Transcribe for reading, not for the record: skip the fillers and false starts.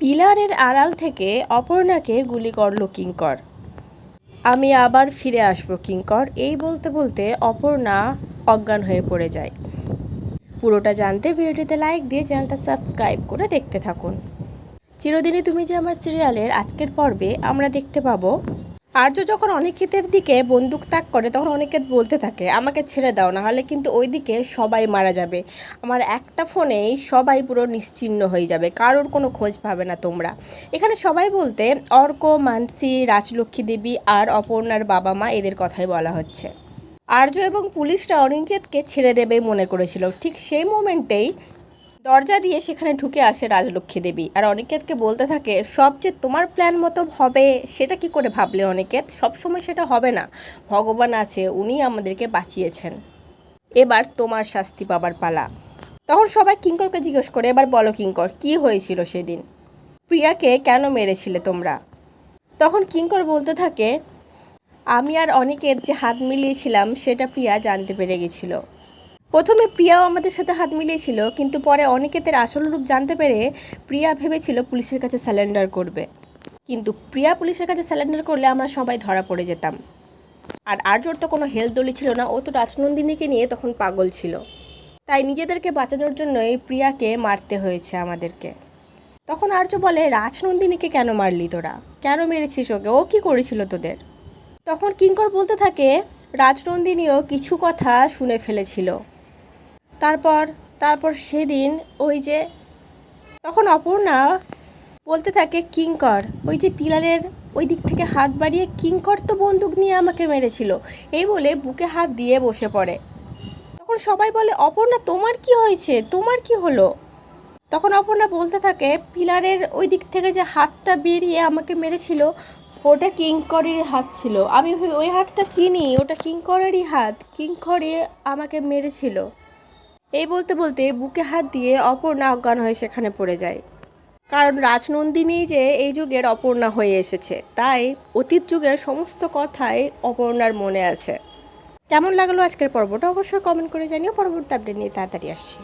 পিলারের আড়াল থেকে অপর্ণাকে গুলি করল কিঙ্কর। আমি আবার ফিরে আসবো কিঙ্কর, এই বলতে বলতে অপর্ণা অজ্ঞান হয়ে পড়ে যায়। পুরোটা জানতে ভিডিওটিতে লাইক দিয়ে চ্যানেলটা সাবস্ক্রাইব করে দেখতে থাকুন। চিরদিনই তুমি যে আমার সিরিয়ালের আজকের পর্বে আমরা দেখতে পাবো আর্য যখন অনিকেতের দিকে বন্দুক তাক করে তখন অনিকেত বলতে থাকে, আমাকে ছেড়ে দাও, না হলে কিন্তু ওইদিকে সবাই মারা যাবে। আমার একটা ফোনেই সবাই পুরো নিশ্চিহ্ন হয়ে যাবে, কারোর কোনো খোঁজ পাবে না তোমরা। এখানে সবাই বলতে অর্ক, মানসী, রাজলক্ষ্মী দেবী আর অপর্ণার বাবা মা এদের কথাই বলা হচ্ছে। আর্য এবং পুলিশরা অনিকেতকে ছেড়ে দেবে মনে করেছিল। ঠিক সেই মোমেন্টেই দরজা দিয়ে সেখানে ঢুকে আসে রাজলক্ষ্মী দেবী আর অনিকেতকে বলতে থাকে, সব যে তোমার প্ল্যান মতো হবে সেটা কি করে ভাবলে অনিকেত? সবসময় সেটা হবে না, ভগবান আছে, উনি আমাদেরকে বাঁচিয়েছেন, এবার তোমার শাস্তি পাবার পালা। তখন সবাই কিঙ্করকে জিজ্ঞেস করে, এবার বলো কিঙ্কর, কি হয়েছিল সেদিন? প্রিয়াকে কেন মেরেছিলে তোমরা? তখন কিঙ্কর বলতে থাকে, আমি আর অনিকেত যে হাত মিলিয়েছিলাম সেটা প্রিয়া জানতে পেরে গেছিল। প্রথমে প্রিয়াও আমাদের সাথে হাত মিলিয়েছিল, কিন্তু পরে অনিকেতের আসল রূপ জানতে পেরে প্রিয়া ভেবেছিল পুলিশের কাছে স্যালেন্ডার করবে, কিন্তু প্রিয়া পুলিশের কাছে স্যালেন্ডার করলে আমরা সবাই ধরা পড়ে যেতাম। আর আর্যর তো কোনো হেলদোলি ছিল না, ও তো রাজনন্দিনীকে নিয়ে তখন পাগল ছিল, তাই নিজেদেরকে বাঁচানোর জন্যই প্রিয়াকে মারতে হয়েছে আমাদেরকে। তখন আর্য বলে, রাজনন্দিনীকে কেন মারলি তোরা? কেন মেরেছিস ওকে? ও কী করেছিল তোদের? তখন কিঙ্কর বলতে থাকে, রাজনন্দিনীও কিছু কথা শুনে ফেলেছিল। তারপর সেদিন ওই যে, তখন অপর্ণা বলতে থাকে, কিঙ্কর ওই যে পিলারের ওই দিক থেকে হাত বাড়িয়ে কিঙ্কর তো বন্দুক নিয়ে আমাকে মেরেছিল, এই বলে বুকে হাত দিয়ে বসে পড়ে। তখন সবাই বলে, অপর্ণা তোমার কি হয়েছে, তোমার কি হলো? তখন অপর্ণা বলতে থাকে, পিলারের ওই দিক থেকে যে হাতটা বেরিয়ে আমাকে মেরেছিল ওটা কিঙ্করের হাত ছিল, আমি ওই হাতটা চিনি, ওটা কিঙ্করেরই হাত, কিঙ্করে আমাকে মেরেছিল। এই বলতে বলতে বুকে হাত দিয়ে অপর্ণা অজ্ঞান হয়ে সেখানে পড়ে যায়। কারণ রাজনন্দিনী যে এই যুগের অপর্ণা হয়ে এসেছে, তাই অতীত যুগের সমস্ত কথাই অপর্ণার মনে আছে। কেমন লাগলো আজকের পর্বটা অবশ্যই কমেন্ট করে জানিও। পরবর্তী আপডেট নিয়ে তাড়াতাড়ি আসছি।